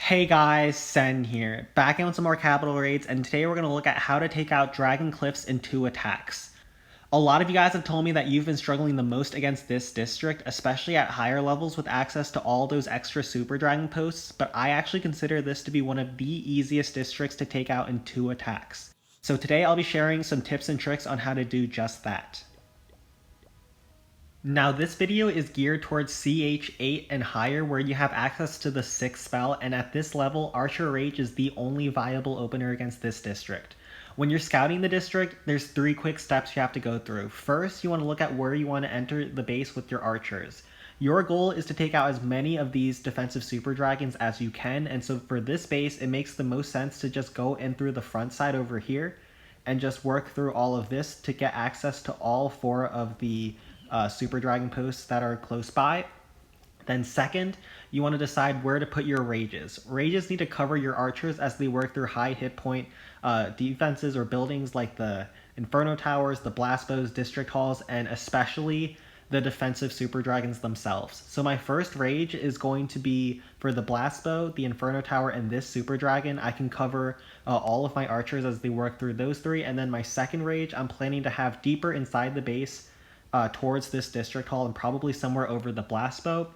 Hey guys, Sen here, back in with some more capital raids, and today we're going to look at how to take out Dragon Cliffs in 2 attacks. A lot of you guys have told me that you've been struggling the most against this district, especially at higher levels with access to all those extra Super Dragon posts, but I actually consider this to be one of the easiest districts to take out in 2 attacks. So today I'll be sharing some tips and tricks on how to do just that. Now this video is geared towards CH8 and higher where you have access to the 6th spell, and at this level Archer Rage is the only viable opener against this district. When you're scouting the district, there's 3 quick steps you have to go through. First, you want to look at where you want to enter the base with your archers. Your goal is to take out as many of these defensive super dragons as you can, and so for this base it makes the most sense to just go in through the front side over here and just work through all of this to get access to all 4 of the super dragon posts that are close by. Then second, you want to decide where to put your rages. Rages need to cover your archers as they work through high hit point defenses or buildings like the Inferno Towers, the Blast Bows, District Halls, and especially the defensive super dragons themselves. So my first rage is going to be for the Blast Bow, the Inferno Tower, and this super dragon. I can cover all of my archers as they work through those 3. And then my second rage, I'm planning to have deeper inside the base towards this district hall and probably somewhere over the blast bow.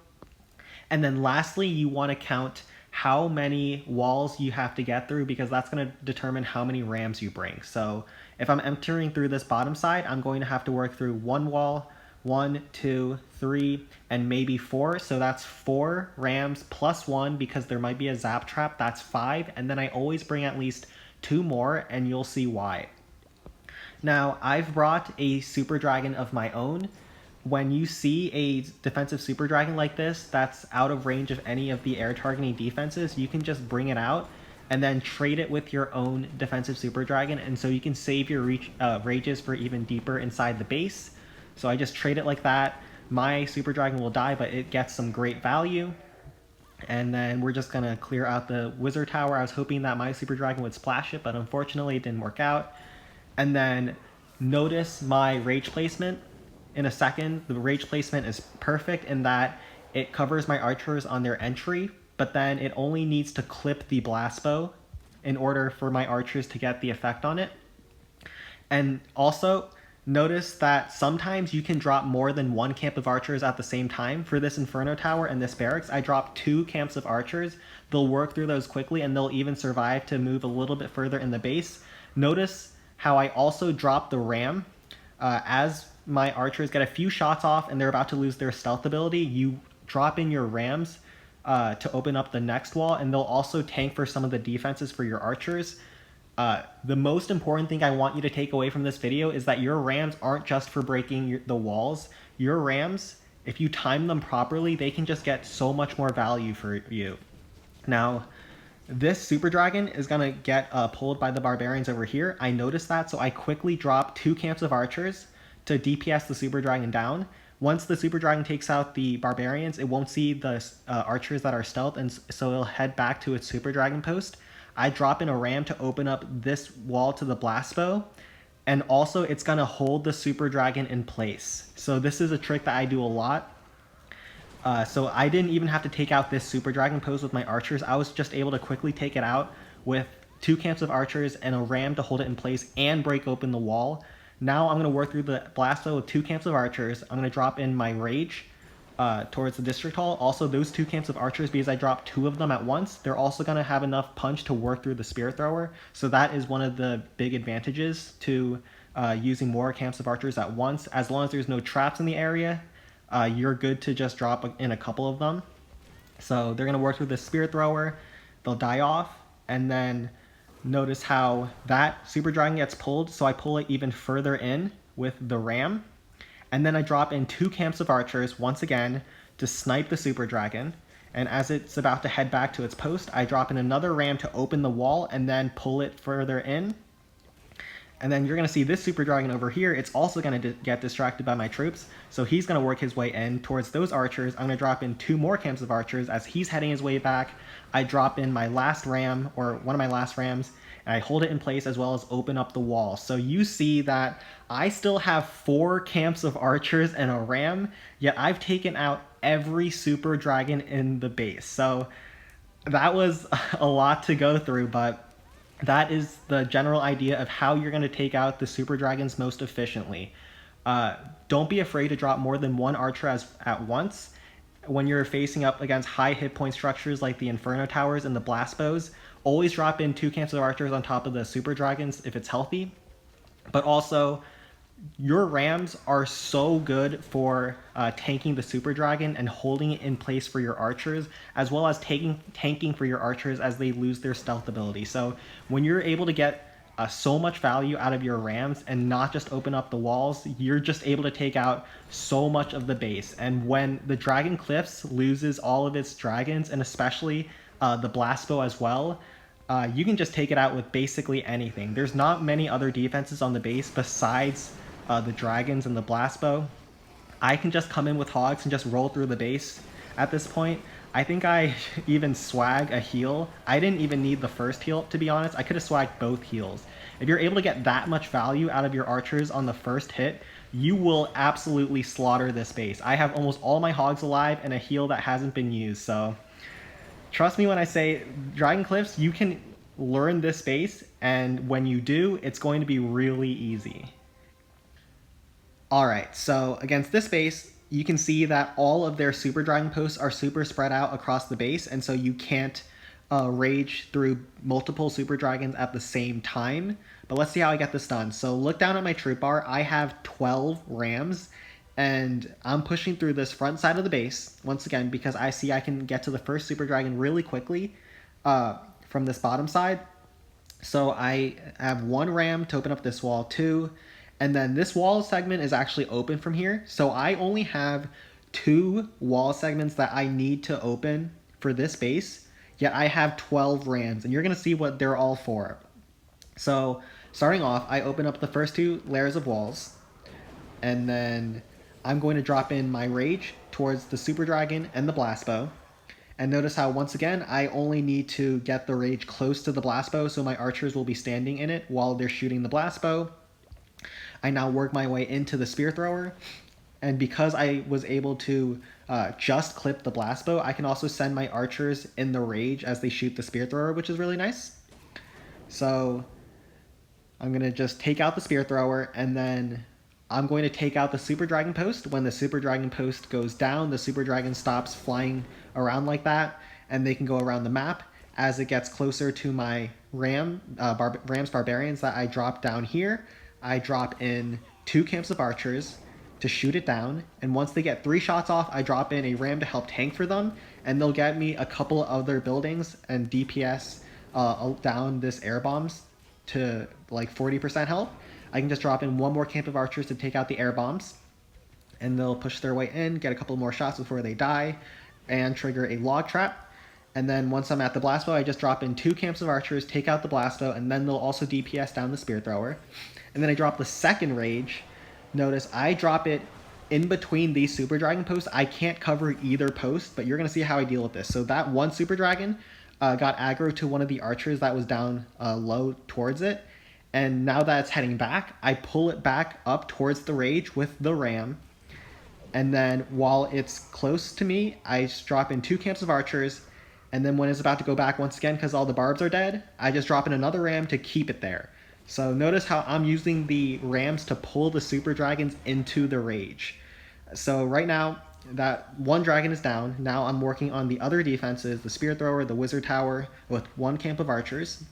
And then lastly, you want to count how many walls you have to get through because that's going to determine how many rams you bring. So if I'm entering through this bottom side, I'm going to have to work through 1 wall, 1, 2, 3, and maybe 4. So that's 4 rams plus 1 because there might be a zap trap. That's 5. And then I always bring at least 2 more, and you'll see why. Now, I've brought a super dragon of my own. When you see a defensive super dragon like this that's out of range of any of the air targeting defenses, you can just bring it out and then trade it with your own defensive super dragon, and so you can save your rages for even deeper inside the base. So I just trade it like that. My super dragon will die, but it gets some great value. And then we're just going to clear out the wizard tower. I was hoping that my super dragon would splash it, but unfortunately it didn't work out. And then notice my rage placement. In a second, the rage placement is perfect in that it covers my archers on their entry, but then it only needs to clip the blast bow in order for my archers to get the effect on it. And also, notice that sometimes you can drop more than 1 camp of archers at the same time. For this Inferno Tower and this barracks, I dropped 2 camps of archers. They'll work through those quickly and they'll even survive to move a little bit further in the base. Notice how I also dropped the ram. As my archers get a few shots off and they're about to lose their stealth ability, you drop in your rams to open up the next wall, and they'll also tank for some of the defenses for your archers. The most important thing I want you to take away from this video is that your rams aren't just for breaking the walls. Your rams, if you time them properly, they can just get so much more value for you. Now, this super dragon is going to get pulled by the barbarians over here. I noticed that, so I quickly drop 2 camps of archers to DPS the super dragon down. Once the super dragon takes out the barbarians, it won't see the archers that are stealth, and so it'll head back to its super dragon post. I drop in a ram to open up this wall to the blast bow, and also it's going to hold the super dragon in place. So this is a trick that I do a lot. So I didn't even have to take out this super dragon post with my archers. I was just able to quickly take it out with 2 camps of archers and a ram to hold it in place and break open the wall. Now I'm going to work through the blast bow with 2 camps of archers. I'm going to drop in my rage towards the district hall. Also, those 2 camps of archers, because I dropped 2 of them at once, they're also going to have enough punch to work through the spirit thrower. So that is one of the big advantages to using more camps of archers at once. As long as there's no traps in the area, you're good to just drop in a couple of them. So they're going to work through the spirit thrower, they'll die off, and then notice how that super dragon gets pulled, so I pull it even further in with the ram, and then I drop in 2 camps of archers once again to snipe the super dragon, and as it's about to head back to its post, I drop in another ram to open the wall and then pull it further in. And then you're going to see this super dragon over here, it's also going to get distracted by my troops, so he's going to work his way in towards those archers. I'm going to drop in 2 more camps of archers. As he's heading his way back, I drop in my last ram, or one of my last rams, and I hold it in place as well as open up the wall. So you see that I still have 4 camps of archers and a ram, yet I've taken out every super dragon in the base. So That was a lot to go through, but that is the general idea of how you're going to take out the super dragons most efficiently. Don't be afraid to drop more than one archer at once. When you're facing up against high hit point structures like the Inferno Towers and the Blast Bows, always drop in 2 camps of archers on top of the super dragons if it's healthy. But also, your rams are so good for tanking the super dragon and holding it in place for your archers, as well as tanking for your archers as they lose their stealth ability. So when you're able to get so much value out of your rams and not just open up the walls, you're just able to take out so much of the base. And when the Dragon Cliffs loses all of its dragons, and especially the blast bow as well, you can just take it out with basically anything. There's not many other defenses on the base besides the dragons and the blast bow. I can just come in with hogs and just roll through the base at this point. I think I even swag a heal. I didn't even need the first heal, to be honest. I could have swagged both heals. If you're able to get that much value out of your archers on the first hit, you will absolutely slaughter this base. I have almost all my hogs alive and a heal that hasn't been used, so trust me when I say Dragon Cliffs, you can learn this base, and when you do, it's going to be really easy. Alright, so against this base, you can see that all of their super dragon posts are super spread out across the base, and so you can't rage through multiple super dragons at the same time. But let's see how I get this done. So look down at my troop bar. I have 12 rams, and I'm pushing through this front side of the base, once again, because I see I can get to the first super dragon really quickly from this bottom side. So I have 1 ram to open up this wall, 2, and then this wall segment is actually open from here. So I only have 2 wall segments that I need to open for this base, yet I have 12 rams, and you're going to see what they're all for. So starting off, I open up the first 2 layers of walls, and then I'm going to drop in my rage towards the super dragon and the blast bow. And notice how, once again, I only need to get the rage close to the blast bow, so my archers will be standing in it while they're shooting the blast bow. I now work my way into the spear thrower, and because I was able to just clip the blast bow, I can also send my archers in the rage as they shoot the spear thrower, which is really nice. So I'm going to just take out the spear thrower, and then I'm going to take out the super dragon post. When the super dragon post goes down, the super dragon stops flying around like that, and they can go around the map. As it gets closer to my Rams Barbarians that I drop down here, I drop in 2 camps of archers to shoot it down, and once they get 3 shots off, I drop in a ram to help tank for them, and they'll get me a couple of other buildings and DPS down this air bombs to like 40% health. I can just drop in 1 more camp of archers to take out the air bombs, and they'll push their way in, get a couple more shots before they die, and trigger a log trap. And then once I'm at the blast bow, I just drop in 2 camps of archers, take out the blast bow, and then they'll also DPS down the spear thrower. And then I drop the second rage. Notice I drop it in between these super dragon posts. I can't cover either post, but you're going to see how I deal with this. So that one super dragon got aggro to one of the archers that was down low towards it. And now that it's heading back, I pull it back up towards the rage with the ram. And then while it's close to me, I just drop in 2 camps of archers. And then when it's about to go back once again because all the barbs are dead, I just drop in another ram to keep it there. So notice how I'm using the rams to pull the super dragons into the rage. So right now, that one dragon is down. Now I'm working on the other defenses, the spear thrower, the wizard tower, with 1 camp of archers.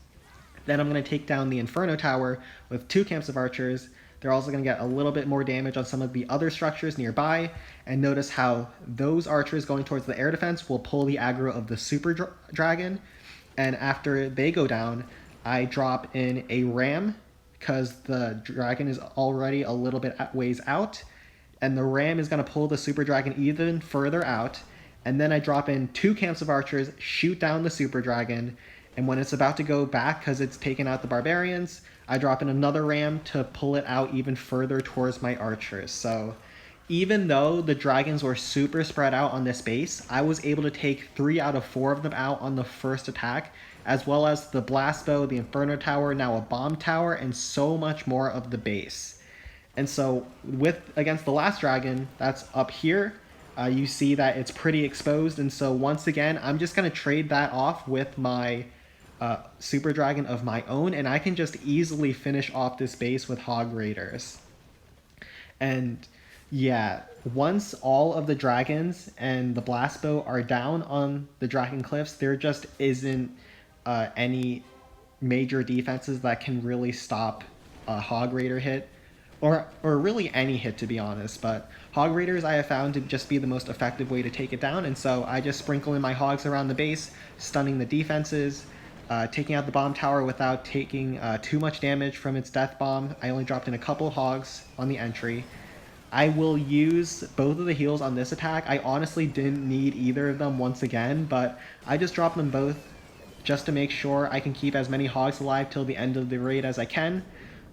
Then I'm going to take down the Inferno Tower with 2 camps of archers. They're also going to get a little bit more damage on some of the other structures nearby. And notice how those archers going towards the air defense will pull the aggro of the super dragon. And after they go down, I drop in a ram because the dragon is already a little bit ways out. And the ram is going to pull the super dragon even further out. And then I drop in 2 camps of archers, shoot down the super dragon. And when it's about to go back because it's taken out the barbarians, I drop in another ram to pull it out even further towards my archers. So even though the dragons were super spread out on this base, I was able to take 3 out of 4 of them out on the first attack, as well as the blast bow, the Inferno Tower, now a bomb tower, and so much more of the base. And so against the last dragon that's up here, you see that it's pretty exposed. And so once again, I'm just going to trade that off with my Super Dragon of my own, and I can just easily finish off this base with Hog Raiders. And yeah, once all of the dragons and the blast bow are down on the dragon cliffs, there just isn't any major defenses that can really stop a Hog Raider hit, or really any hit, to be honest. But Hog Raiders I have found to just be the most effective way to take it down, and so I just sprinkle in my hogs around the base, stunning the defenses, taking out the bomb tower without taking too much damage from its death bomb. I only dropped in a couple hogs on the entry. I will use both of the heals on this attack. I honestly didn't need either of them once again, but I just dropped them both just to make sure I can keep as many hogs alive till the end of the raid as I can.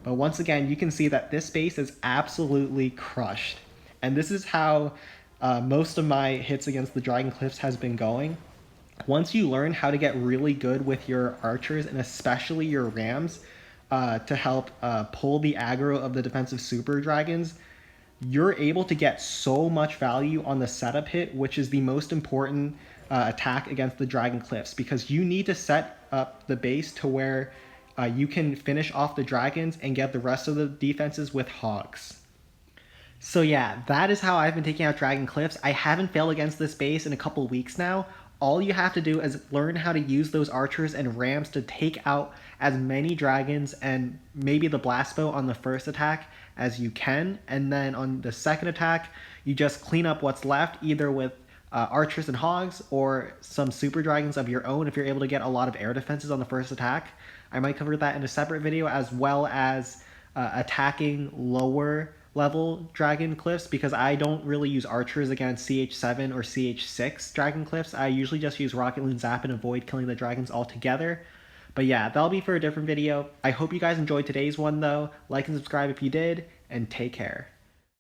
But once again, you can see that this base is absolutely crushed. And this is how most of my hits against the Dragon Cliffs has been going. Once you learn how to get really good with your archers, and especially your rams, to help pull the aggro of the defensive super dragons, you're able to get so much value on the setup hit, which is the most important attack against the Dragon Cliffs, because you need to set up the base to where you can finish off the dragons and get the rest of the defenses with hogs. So yeah, that is how I've been taking out Dragon Cliffs. I haven't failed against this base in a couple weeks now. All you have to do is learn how to use those archers and rams to take out as many dragons and maybe the blast bow on the first attack as you can, and then on the second attack you just clean up what's left, either with archers and hogs or some super dragons of your own if you're able to get a lot of air defenses on the first attack. I might cover that in a separate video, as well as attacking lower level dragon cliffs, because I don't really use archers against CH7 or CH6 dragon cliffs. I usually just use Rocket Loon Zap and avoid killing the dragons altogether. But yeah, that'll be for a different video. I hope you guys enjoyed today's one though. Like and subscribe if you did, and take care.